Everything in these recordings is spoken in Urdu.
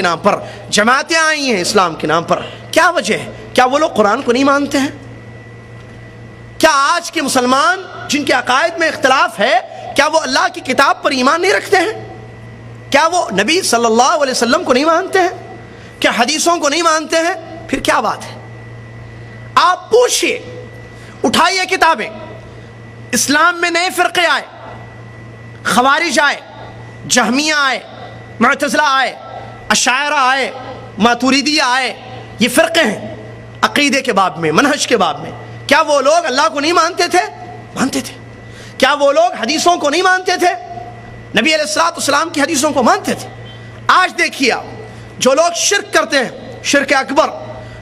نام پر جماعتیں آئی ہیں اسلام کے نام پر. کیا وجہ ہے؟ کیا وہ لوگ قرآن کو نہیں مانتے ہیں؟ کیا آج کے مسلمان جن کے عقائد میں اختلاف ہے کیا وہ اللہ کی کتاب پر ایمان نہیں رکھتے ہیں؟ کیا وہ نبی صلی اللہ علیہ وسلم کو نہیں مانتے ہیں؟ کیا حدیثوں کو نہیں مانتے ہیں؟ پھر کیا بات ہے؟ آپ پوچھئے، اٹھائیے کتابیں. اسلام میں نئے فرقے آئے، خوارج آئے، جہمیہ آئے، معتزلہ آئے، اشاعرہ آئے، ماتوریدیہ آئے. یہ فرقے ہیں عقیدے کے باب میں، منہج کے باب میں. کیا وہ لوگ اللہ کو نہیں مانتے تھے؟ مانتے تھے. کیا وہ لوگ حدیثوں کو نہیں مانتے تھے؟ نبی علیہ السلام کی حدیثوں کو مانتے تھے. آج دیکھیے آپ، جو لوگ شرک کرتے ہیں، شرک اکبر،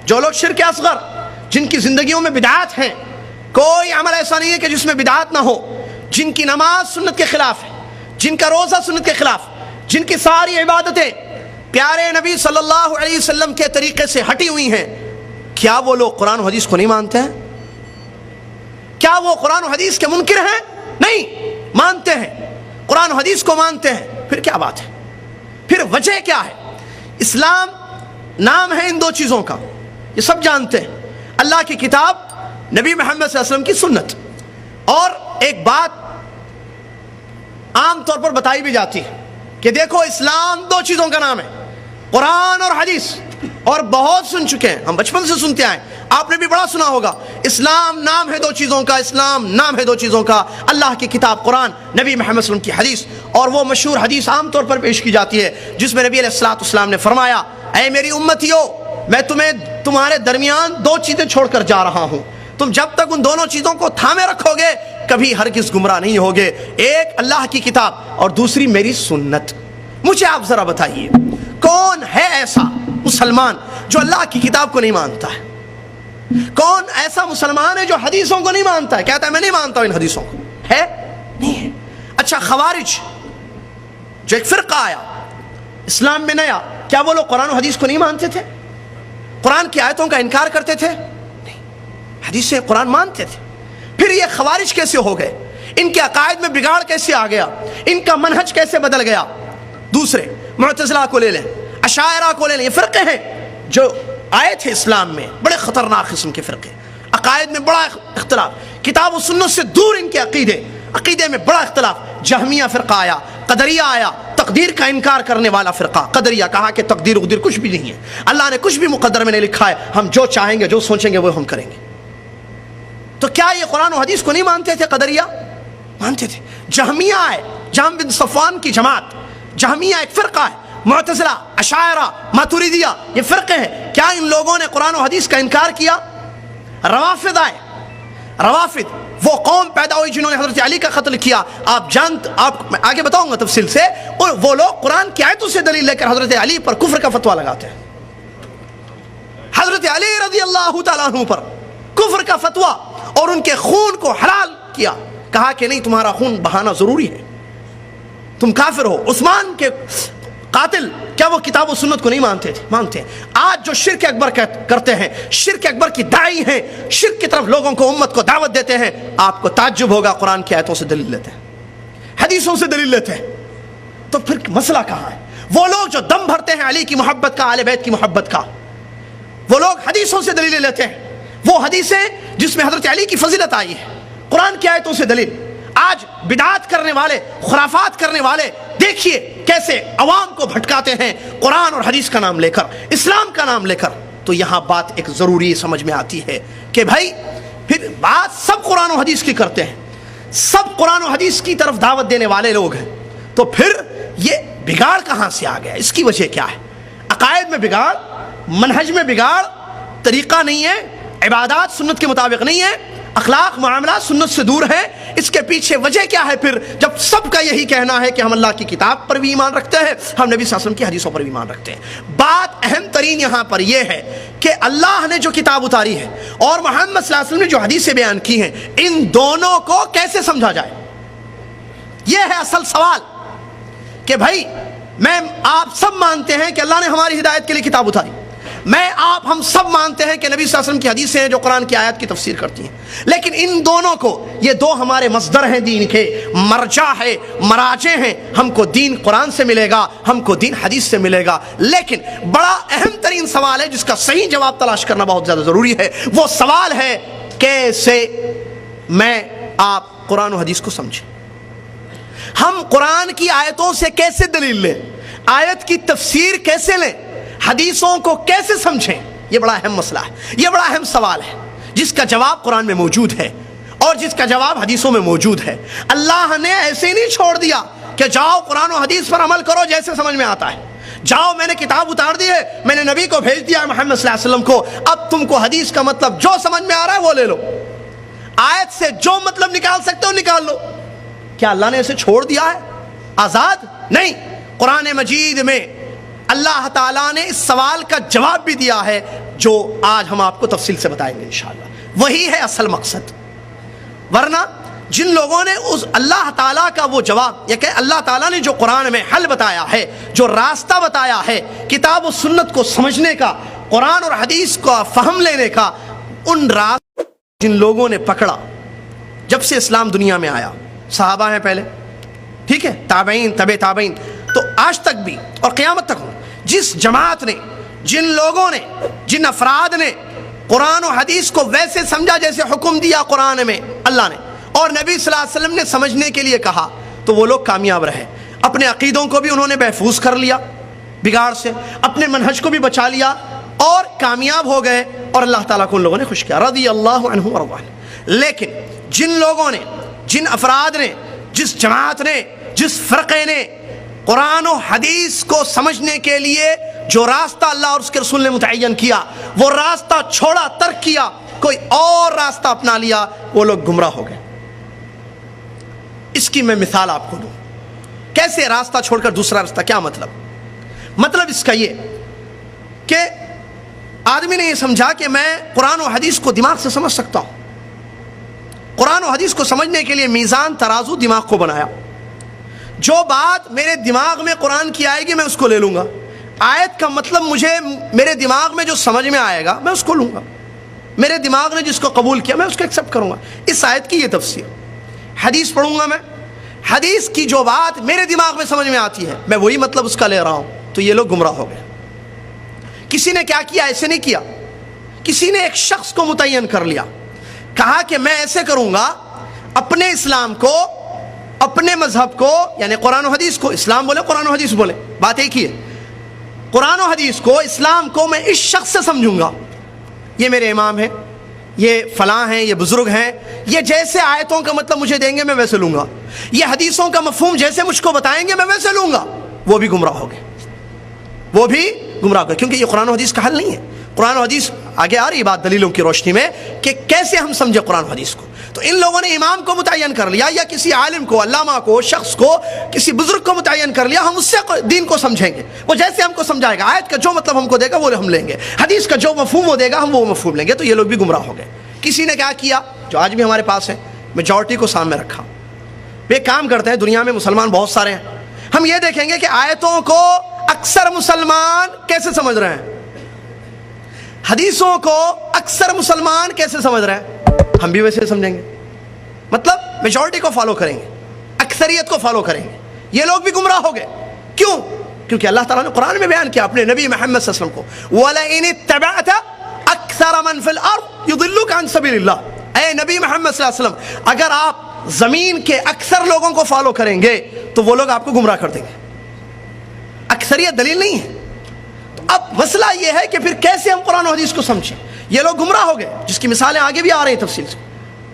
جو لوگ شرک اصغر، جن کی زندگیوں میں بدعات ہیں، کوئی عمل ایسا نہیں ہے کہ جس میں بدعات نہ ہو، جن کی نماز سنت کے خلاف ہے، جن کا روزہ سنت کے خلاف، جن کی ساری عبادتیں پیارے نبی صلی اللہ علیہ وسلم کے طریقے سے ہٹی ہوئی ہیں، کیا وہ لوگ قرآن و حدیث کو نہیں مانتے ہیں؟ کیا وہ قرآن و حدیث کے منکر ہیں؟ نہیں، مانتے ہیں، قرآن و حدیث کو مانتے ہیں. پھر کیا بات ہے؟ پھر وجہ کیا ہے؟ اسلام نام ہے ان دو چیزوں کا، یہ سب جانتے ہیں. اللہ کی کتاب، نبی محمد صلی اللہ علیہ وسلم کی سنت. اور ایک بات عام طور پر بتائی بھی جاتی ہے کہ دیکھو اسلام دو چیزوں کا نام ہے، قرآن اور حدیث. اور بہت سن چکے ہیں، ہم بچپن سے سنتے آئے، آپ نے بھی بڑا سنا ہوگا، اسلام نام ہے دو چیزوں کا، اسلام نام ہے دو چیزوں کا، اللہ کی کتاب قرآن، نبی محمد صلی اللہ علیہ وسلم کی حدیث. اور وہ مشہور حدیث عام طور پر پیش کی جاتی ہے جس میں نبی علیہ السلام نے فرمایا، اے میری امتیو، میں تمہارے درمیان دو چیزیں چھوڑ کر جا رہا ہوں، تم جب تک ان دونوں چیزوں کو تھامے رکھو گے کبھی ہرگز گمراہ نہیں ہوگے. ایک اللہ کی کتاب اور دوسری میری سنت. مجھے آپ ذرا بتائیے، کون ہے ایسا مسلمان جو اللہ کی کتاب کو نہیں مانتا ہے؟ کون ایسا مسلمان ہے جو حدیثوں کو نہیں مانتا ہے؟ کہتا ہے میں نہیں مانتا ہوں ان حدیثوں کو. ہے؟ نہیں ہے. اچھا، خوارج جو ایک فرقہ آیا اسلام میں نیا، کیا وہ لوگ قرآن و حدیث کو نہیں مانتے تھے؟ قرآن کی آیتوں کا انکار کرتے تھے؟ نہیں، حدیث قرآن مانتے تھے. پھر یہ خوارج کیسے ہو گئے؟ ان کے عقائد میں بگاڑ کیسے آ گیا؟ ان کا منہج کیسے بدل گیا؟ دوسرے معتزلہ کو لے لیں، اشاعرہ کو لے لیں، یہ فرقے ہیں جو آئے تھے اسلام میں، بڑے خطرناک قسم کے فرقے، عقائد میں بڑا اختلاف، کتاب و سنت سے دور ان کے عقیدے میں بڑا اختلاف. جہمیہ فرقہ آیا، قدریہ آیا، تقدیر کا انکار کرنے والا فرقہ. قدریہ کہا کہ تقدیر اقدیر کچھ بھی نہیں ہے، اللہ نے کچھ بھی مقدر میں نہیں لکھا ہے، ہم جو چاہیں گے جو سوچیں گے وہ ہم کریں گے. تو کیا یہ قرآن و حدیث کو نہیں مانتے تھے؟ قدریہ مانتے تھے. جہمیہ آئے، جہم بن صفوان کی جماعت، جہمیہ ایک فرقہ ہے. معتزلہ، اشاعرہ، ماتوریدیہ، یہ فرقے ہیں. کیا ان لوگوں نے قرآن و حدیث کا انکار کیا؟ روافض آئے. روافض وہ قوم پیدا ہوئی جنہوں نے حضرت علی کا قتل کیا. آپ میں آگے بتاؤں گا تفصیل سے. اور وہ لوگ قرآن کی آیتوں سے دلیل لے کر حضرت علی پر کفر کا فتویٰ لگاتے ہیں. حضرت علی رضی اللہ تعالیٰ عنہ پر کفر کا فتویٰ اور ان کے خون کو حلال کیا. کہا کہ نہیں، تمہارا خون بہانا ضروری ہے، تم کافر ہو. عثمان کے قاتل کیا وہ کتاب و سنت کو نہیں مانتے تھے؟ مانتے ہیں. آج جو شرک اکبر کرتے ہیں، شرک اکبر کی داعی ہیں، شرک کی طرف لوگوں کو، امت کو دعوت دیتے ہیں، آپ کو تعجب ہوگا، قرآن کی آیتوں سے دلیل لیتے ہیں، حدیثوں سے دلیل لیتے ہیں. تو پھر مسئلہ کہاں ہے؟ وہ لوگ جو دم بھرتے ہیں علی کی محبت کا، اہل بیت کی محبت کا، وہ لوگ حدیثوں سے دلیل لیتے ہیں. وہ حدیثیں جس میں حضرت علی کی فضیلت آئی ہے، قرآن کی آیتوں سے دلیل. آج بدعات کرنے والے، خرافات کرنے والے دیکھیے کیسے عوام کو بھٹکاتے ہیں قرآن اور حدیث کا نام لے کر، اسلام کا نام لے کر. تو یہاں بات ایک ضروری سمجھ میں آتی ہے کہ بھائی پھر بات سب قرآن و حدیث کی کرتے ہیں، سب قرآن و حدیث کی طرف دعوت دینے والے لوگ ہیں. تو پھر یہ بگاڑ کہاں سے آ گیا؟ اس کی وجہ کیا ہے؟ عقائد میں بگاڑ، منہج میں بگاڑ، طریقہ نہیں ہے، عبادات سنت کے مطابق نہیں ہے، اخلاق معاملات سنت سے دور ہے. اس کے پیچھے وجہ کیا ہے؟ پھر جب سب کا یہی کہنا ہے کہ ہم اللہ کی کتاب پر بھی ایمان رکھتے ہیں، ہم نبی صلی اللہ علیہ وسلم کی حدیثوں پر بھی ایمان رکھتے ہیں. بات اہم ترین یہاں پر یہ ہے کہ اللہ نے جو کتاب اتاری ہے اور محمد صلی اللہ علیہ وسلم نے جو حدیثیں بیان کی ہیں، ان دونوں کو کیسے سمجھا جائے؟ یہ ہے اصل سوال. کہ بھائی آپ سب مانتے ہیں کہ اللہ نے ہماری ہدایت کے لیے کتاب اتاری، میں آپ ہم سب مانتے ہیں کہ نبی صلی اللہ علیہ وسلم کی حدیثیں ہیں جو قرآن کی آیات کی تفسیر کرتی ہیں، لیکن ان دونوں کو، یہ دو ہمارے مصدر ہیں دین کے، مرجع ہے، مراجع ہیں. ہم کو دین قرآن سے ملے گا، ہم کو دین حدیث سے ملے گا. لیکن بڑا اہم ترین سوال ہے جس کا صحیح جواب تلاش کرنا بہت زیادہ ضروری ہے. وہ سوال ہے کیسے میں آپ قرآن و حدیث کو سمجھیں. ہم قرآن کی آیتوں سے کیسے دلیل لیں، آیت کی تفسیر کیسے لیں، حدیثوں کو کیسے سمجھیں. یہ بڑا اہم مسئلہ ہے، یہ بڑا اہم سوال ہے جس کا جواب قرآن میں موجود ہے اور جس کا جواب حدیثوں میں موجود ہے. اللہ نے ایسے ہی نہیں چھوڑ دیا کہ جاؤ قرآن و حدیث پر عمل کرو جیسے سمجھ میں آتا ہے. جاؤ میں نے کتاب اتار دی ہے، میں نے نبی کو بھیج دیا ہے محمد صلی اللہ علیہ وسلم کو، اب تم کو حدیث کا مطلب جو سمجھ میں آ رہا ہے وہ لے لو، آیت سے جو مطلب نکال سکتے ہو نکال لو. کیا اللہ نے اسے چھوڑ دیا ہے آزاد؟ نہیں. قرآن مجید میں اللہ تعالیٰ نے اس سوال کا جواب بھی دیا ہے جو آج ہم آپ کو تفصیل سے بتائیں گے انشاءاللہ. وہی ہے اصل مقصد. ورنہ جن لوگوں نے اس اللہ تعالیٰ کا وہ جواب، یہ کہ اللہ تعالیٰ نے جو قرآن میں حل بتایا ہے، جو راستہ بتایا ہے کتاب و سنت کو سمجھنے کا، قرآن اور حدیث کا فہم لینے کا، ان راستوں جن لوگوں نے پکڑا جب سے اسلام دنیا میں آیا، صحابہ ہیں پہلے، ٹھیک ہے، تابعین، تبع تابعین، تو آج تک بھی اور قیامت تک جس جماعت نے، جن لوگوں نے، جن افراد نے قرآن و حدیث کو ویسے سمجھا جیسے حکم دیا قرآن میں اللہ نے اور نبی صلی اللہ علیہ وسلم نے سمجھنے کے لیے کہا، تو وہ لوگ کامیاب رہے. اپنے عقیدوں کو بھی انہوں نے محفوظ کر لیا بگاڑ سے، اپنے منہج کو بھی بچا لیا اور کامیاب ہو گئے، اور اللہ تعالیٰ کو ان لوگوں نے خوش کیا، رضی اللہ عنہ ورضوا عنہ. لیکن جن لوگوں نے، جن افراد نے، جس جماعت نے، جس فرقے نے قرآن و حدیث کو سمجھنے کے لیے جو راستہ اللہ اور اس کے رسول نے متعین کیا، وہ راستہ چھوڑا، ترک کیا، کوئی اور راستہ اپنا لیا، وہ لوگ گمراہ ہو گئے. اس کی میں مثال آپ کو دوں. کیسے راستہ چھوڑ کر دوسرا راستہ؟ کیا مطلب اس کا یہ کہ آدمی نے یہ سمجھا کہ میں قرآن و حدیث کو دماغ سے سمجھ سکتا ہوں. قرآن و حدیث کو سمجھنے کے لیے میزان، ترازو دماغ کو بنایا. جو بات میرے دماغ میں قرآن کی آئے گی میں اس کو لے لوں گا، آیت کا مطلب مجھے میرے دماغ میں جو سمجھ میں آئے گا میں اس کو لوں گا، میرے دماغ نے جس کو قبول کیا میں اس کو ایکسیپٹ کروں گا. اس آیت کی یہ تفسیر. حدیث پڑھوں گا میں، حدیث کی جو بات میرے دماغ میں سمجھ میں آتی ہے میں وہی مطلب اس کا لے رہا ہوں. تو یہ لوگ گمراہ ہو گئے. کسی نے کیا کیا؟ ایسے نہیں کیا. کسی نے ایک شخص کو متعین کر لیا، کہا کہ میں ایسے کروں گا، اپنے اسلام کو، اپنے مذہب کو، یعنی قرآن و حدیث کو، اسلام بولے قرآن و حدیث بولے، بات ایک ہی ہے، قرآن و حدیث کو، اسلام کو میں اس شخص سے سمجھوں گا. یہ میرے امام ہیں، یہ فلاں ہیں، یہ بزرگ ہیں، یہ جیسے آیتوں کا مطلب مجھے دیں گے میں ویسے لوں گا، یہ حدیثوں کا مفہوم جیسے مجھ کو بتائیں گے میں ویسے لوں گا. وہ بھی گمراہ ہو گئے، وہ بھی گمراہ ہو گئے، کیونکہ یہ قرآن و حدیث کا حل نہیں ہے. قرآن و حدیث آگے آ رہی بات دلیلوں کی روشنی میں کہ کیسے ہم سمجھے قرآن و حدیث کو. تو ان لوگوں نے امام کو متعین کر لیا، یا کسی عالم کو، علامہ کو، شخص کو، کسی بزرگ کو متعین کر لیا، ہم اس سے دین کو سمجھیں گے، وہ جیسے ہم کو سمجھائے گا، آیت کا جو مطلب ہم کو دے گا وہ ہم لیں گے، حدیث کا جو مفہوم وہ دے گا ہم وہ مفہوم لیں گے. تو یہ لوگ بھی گمراہ ہو گئے. کسی نے کیا کیا جو آج بھی ہمارے پاس ہے، میجورٹی کو سامنے رکھا. وہ کام کرتے ہیں، دنیا میں مسلمان بہت سارے ہیں، ہم یہ دیکھیں گے کہ آیتوں کو اکثر مسلمان کیسے سمجھ رہے ہیں، حدیثوں کو اکثر مسلمان کیسے سمجھ رہے ہیں، ہم بھی ویسے سمجھیں گے. مطلب میجورٹی کو فالو کریں گے، اکثریت کو فالو کریں گے. یہ لوگ بھی گمراہ ہو گئے. کیوں؟ کیونکہ اللہ تعالیٰ نے قرآن میں بیان کیا اپنے نبی محمد صلی اللہ علیہ وسلم کو، وَلَئِنِ اتَّبَعْتَ أَكْثَرَ مَنْ فِي الْأَرْضِ يُضِلُّكَ عَنْ سَبِيلِ اللَّهِ. اے نبی محمد صلی اللہ علیہ وسلم، اگر آپ زمین کے اکثر لوگوں کو فالو کریں گے تو وہ لوگ آپ کو گمراہ کر دیں گے. اکثریت دلیل نہیں ہے. تو اب مسئلہ یہ ہے کہ پھر کیسے ہم قرآن و حدیث کو سمجھیں. یہ لوگ گمراہ ہو گئے، جس کی مثالیں آگے بھی آ رہی ہیں تفصیل سے،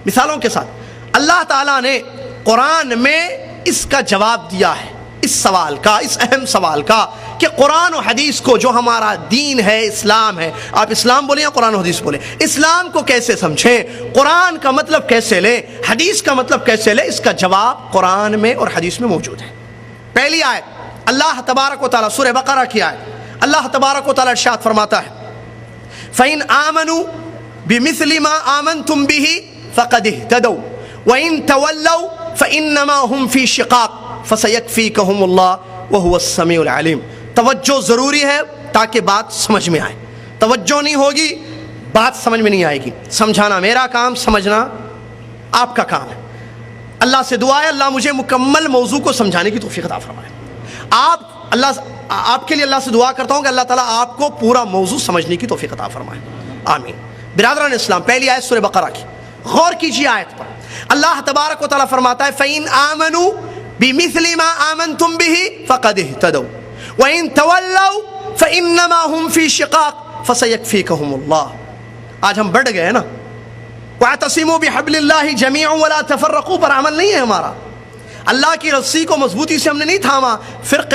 مثالوں کے ساتھ. اللہ تعالیٰ نے قرآن میں اس کا جواب دیا ہے، اس سوال کا، اس اہم سوال کا کہ قرآن و حدیث کو، جو ہمارا دین ہے، اسلام ہے، آپ اسلام بولیں یا قرآن و حدیث بولیں، اسلام کو کیسے سمجھیں، قرآن کا مطلب کیسے لیں، حدیث کا مطلب کیسے لیں. اس کا جواب قرآن میں اور حدیث میں موجود ہے. پہلی آیت اللہ تبارک و تعالیٰ، سورہ بقرہ کی آیت، اللہ تبارک و تعالیٰ ارشاد فرماتا ہے فَإِنْ آمَنُوا بِمِثْلِ مَا آمَنْتُمْ بِهِ فَقَدِ اهْتَدَوْا وَإِن تَوَلَّوْا فَإِنَّمَا هُمْ فِي شِقَاقٍ فَسَيَكْفِيكَهُمُ اللَّهُ وَهُوَ السَّمِيعُ الْعَلِيمُ. توجہ ضروری ہے تاکہ بات سمجھ میں آئے. توجہ نہیں ہوگی بات سمجھ میں نہیں آئے گی. سمجھانا میرا کام، سمجھنا آپ کا کام ہے. اللہ سے دعا ہے اللہ مجھے مکمل موضوع کو سمجھانے کی توفیق عطا فرمائے. آپ کے لیے اللہ سے دعا کرتا ہوں کہ اللہ تعالیٰ آپ کو پورا موضوع سمجھنے کی توفیق عطا فرمائے. آمین. برادران اسلام، پہلی آیت سورہ بقرہ کی، غور کیجیے آیت پر. اللہ تبارک و تعالیٰ فرماتا ہے فَإِنْ آمَنُوا بِمِثْلِ مَا آمَنْتُمْ بِهِ فَقَدِ اهْتَدَوْا وَإِنْ تَوَلَّوْا فَإِنَّمَا هُمْ فِي شِقَاقٍ فَسَيَكْفِيكَهُمُ اللَّهُ. آج ہم بڑھ گئے نا، وَاعْتَصِمُوا بِحَبْلِ اللَّهِ جَمِيعًا وَلَا تَفَرَّقُوا پر عمل نہیں ہے ہمارا. اللہ کی رسی کو مضبوطی سے ہم نے نہیں تھاما،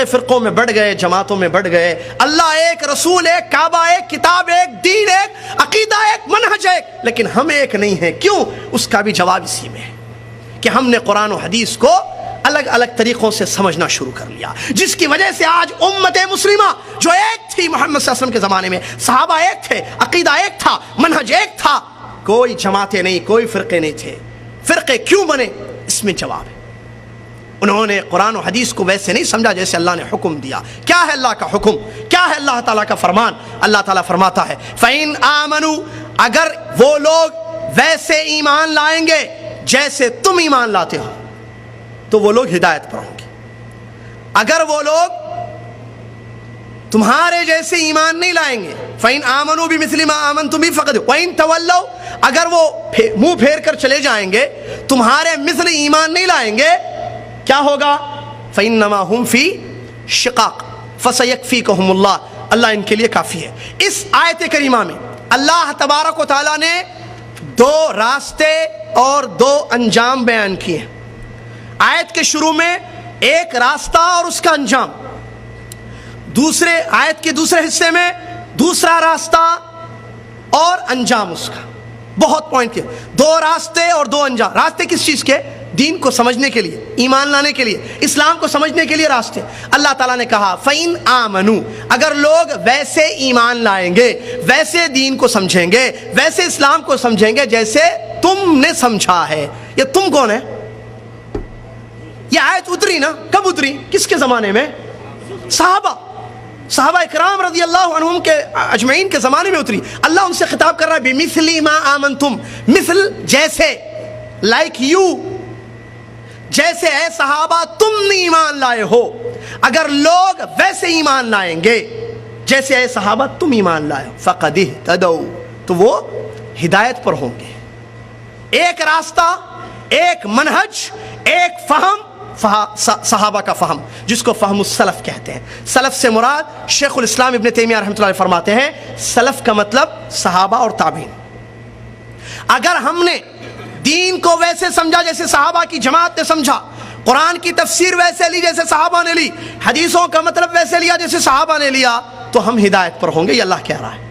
فرقوں میں بڑھ گئے، جماعتوں میں بڑھ گئے. اللہ ایک، رسول ایک، کعبہ ایک، کتاب ایک، دین ایک، عقیدہ ایک، منہج ایک، لیکن ہم ایک نہیں ہیں. کیوں؟ اس کا بھی جواب اسی میں ہے کہ ہم نے قرآن و حدیث کو الگ الگ طریقوں سے سمجھنا شروع کر لیا، جس کی وجہ سے آج امت مسلمہ جو ایک تھی محمد صلی اللہ علیہ وسلم کے زمانے میں، صحابہ ایک تھے، عقیدہ ایک تھا، منہج ایک تھا، کوئی جماعتیں نہیں، کوئی فرقے نہیں تھے. فرقے کیوں بنے؟ اس میں جواب ہے. انہوں نے قرآن و حدیث کو ویسے نہیں سمجھا جیسے اللہ نے حکم دیا. کیا ہے اللہ کا حکم؟ کیا ہے اللہ تعالیٰ کا فرمان؟ اللہ تعالیٰ فرماتا ہے فَإِنْ آمَنُوا، اگر وہ لوگ ویسے ایمان لائیں گے جیسے تم ایمان لاتے ہو تو وہ لوگ ہدایت پر ہوں گے. اگر وہ لوگ تمہارے جیسے ایمان نہیں لائیں گے، فَإِنْ آمَنُوا بِمِثْلِ مَا آمَنْتُمْ بِهِ فَقَدْ وَإِنْ تَوَلَّوْا، اگر وہ منہ پھیر کر چلے جائیں گے، تمہارے مثل ایمان نہیں لائیں گے، کیا ہوگا؟ فَإِنَّمَا هُمْ فِي شِقَاقٍ فَسَيَكْفِيكَهُمُ اللَّهُ، اللہ ان کے لیے کافی ہے. اس آیت کریمہ میں اللہ تبارک و تعالیٰ نے دو راستے اور دو انجام بیان کیے ہیں. آیت کے شروع میں ایک راستہ اور اس کا انجام، دوسرے آیت کے دوسرے حصے میں دوسرا راستہ اور انجام اس کا. بہت پوائنٹ کیا، دو راستے اور دو انجام. راستے کس چیز کے؟ دین کو سمجھنے کے لیے، ایمان لانے کے لیے، اسلام کو سمجھنے کے لیے راستے. اللہ تعالیٰ نے کہا فَإِنْ آمَنُوا، اگر لوگ ویسے ایمان لائیں گے، ویسے دین کو سمجھیں گے، ویسے اسلام کو سمجھیں گے جیسے تم نے سمجھا ہے. یہ تم کون ہے؟ یہ آیت اتری نا، کب اتری؟ کس کے زمانے میں؟ صحابہ اکرام رضی اللہ عنہم کے اجمعین کے زمانے میں اتری. اللہ ان سے خطاب کر رہا ہے بِمِثْلِ مَا آمَنْتُمْ، مثل جیسے، لائک یو، جیسے اے صحابہ تم نے ایمان لائے ہو. اگر لوگ ویسے ایمان لائیں گے جیسے اے صحابہ تم ایمان لائے ہو، فَقَدِ اهْتَدَوْا، تو وہ ہدایت پر ہوں گے. ایک راستہ، ایک منہج، ایک فہم، صحابہ کا فہم جس کو فہم السلف کہتے ہیں. سلف سے مراد شیخ الاسلام ابن تیمیہ رحمۃ اللہ علیہ فرماتے ہیں سلف کا مطلب صحابہ اور تابعین. اگر ہم نے دین کو ویسے سمجھا جیسے صحابہ کی جماعت نے سمجھا، قرآن کی تفسیر ویسے لی جیسے صحابہ نے لی، حدیثوں کا مطلب ویسے لیا جیسے صحابہ نے لیا، تو ہم ہدایت پر ہوں گے. یہ اللہ کہہ رہا ہے.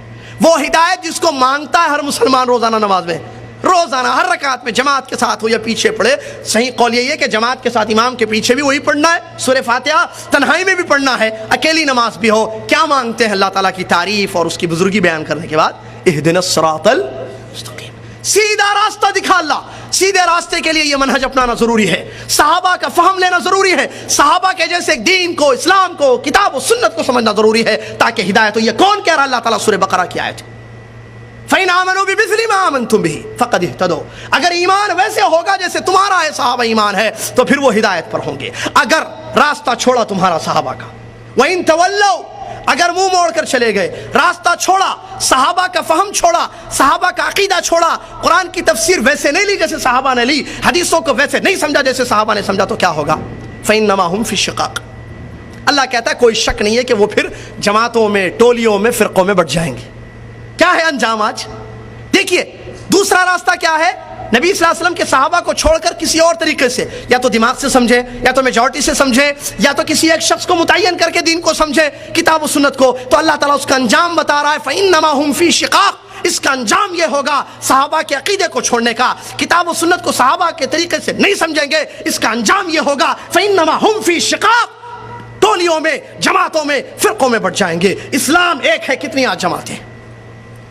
وہ ہدایت جس کو مانگتا ہے ہر مسلمان روزانہ نماز میں، روزانہ ہر رکعت میں، جماعت کے ساتھ ہو یا پیچھے پڑھے. صحیح قول یہ ہے کہ جماعت کے ساتھ امام کے پیچھے بھی وہی پڑھنا ہے، سورہ فاتحہ تنہائی میں بھی پڑھنا ہے، اکیلی نماز بھی ہو. کیا مانگتے ہیں اللہ تعالیٰ کی تعریف اور اس کی بزرگی بیان کرنے کے بعد؟ اہدنا الصراط المستقیم، سیدھا راستہ دکھا اللہ. سیدھے راستے کے لیے یہ منہج اپنانا ضروری ہے، صحابہ کا فہم لینا ضروری ہے، صحابہ کے جیسے دین کو، اسلام کو، کتاب و سنت کو سمجھنا ضروری ہے تاکہ ہدایت ہو. یہ کون کہہ رہا؟ اللہ تعالیٰ سورہ بقرہ کی آیت. فَإِنْ آمَنُوا بِمِثْلِ مَا آمَنْتُمْ بِهِ فَقَدِ اهْتَدَوْا، اگر ایمان ویسے ہوگا جیسے تمہارا ہے، صحابہ ایمان ہے، تو پھر وہ ہدایت پر ہوں گے. اگر راستہ چھوڑا تمہارا صحابہ کا، وَإِنْ تَوَلَّوْا، اگر منہ موڑ کر چلے گئے، راستہ چھوڑا، صحابہ کا فہم چھوڑا، صحابہ کا عقیدہ چھوڑا، قرآن کی تفسیر ویسے نہیں لی جیسے صحابہ نے لی، حدیثوں کو ویسے نہیں سمجھا جیسے صحابہ نے سمجھا، تو کیا ہوگا؟ فَإِنَّمَا هُمْ فِي شِقَاقٍ، اللہ کہتا ہے کوئی شک نہیں ہے کہ وہ پھر جماعتوں میں، ٹولیوں میں، فرقوں میں بٹ جائیں گے. کیا ہے انجام آج؟ دیکھیے دوسرا راستہ کیا ہے. نبی صلی اللہ علیہ وسلم کے صحابہ کو چھوڑ کر کسی اور طریقے سے، یا تو دماغ سے سمجھے، یا تو میجورٹی سے سمجھے، یا تو کسی ایک شخص کو متعین کر کے دین کو سمجھے، کتاب و سنت کو. تو اللہ تعالیٰ اس کا انجام بتا رہا ہے فَإِنَّمَا هُمْ فِي شِقَاقٍ، اس کا انجام یہ ہوگا صحابہ کے عقیدے کو چھوڑنے کا، کتاب و سنت کو صحابہ کے طریقے سے نہیں سمجھیں گے، اس کا انجام یہ ہوگا فَإِنَّمَا هُمْ فِي شِقَاقٍ، ٹولیوں میں، جماعتوں میں، فرقوں میں بٹ جائیں گے. اسلام ایک ہے، کتنی آج جماعتیں؟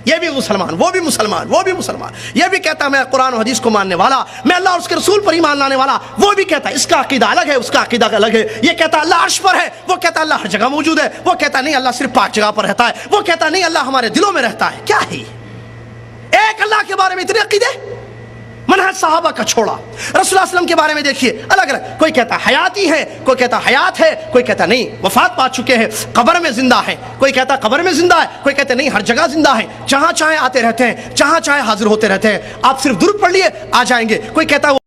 یہ بھی مسلمان، وہ بھی مسلمان، وہ بھی مسلمان، یہ بھی کہتا ہے میں قرآن و حدیث کو ماننے والا، میں اللہ اور اس کے رسول پر ایمان لانے والا، وہ بھی کہتا ہے اس کا عقیدہ الگ ہے، اس کا عقیدہ الگ ہے، یہ کہتا ہے اللہ عرش پر ہے، وہ کہتا ہے اللہ ہر جگہ موجود ہے، وہ کہتا ہے نہیں اللہ صرف پاک جگہ پر رہتا ہے، وہ کہتا ہے نہیں اللہ ہمارے دلوں میں رہتا ہے۔ کیا ہے ایک اللہ کے بارے میں اتنے عقیدے؟ منہج صحابہ کا چھوڑا۔ رسول اللہ صلی اللہ علیہ وسلم کے بارے میں دیکھیے الگ الگ، کوئی کہتا ہے حیاتی ہے، کوئی کہتا ہے حیات ہے، کوئی کہتا نہیں وفات پا چکے ہیں قبر میں زندہ ہے، کوئی کہتا ہے قبر میں زندہ ہے، کوئی کہتا نہیں ہر جگہ زندہ ہے، جہاں چاہے آتے رہتے ہیں، جہاں چاہے حاضر ہوتے رہتے ہیں، آپ صرف درود پڑھ لیے آ جائیں گے، کوئی کہتا ہے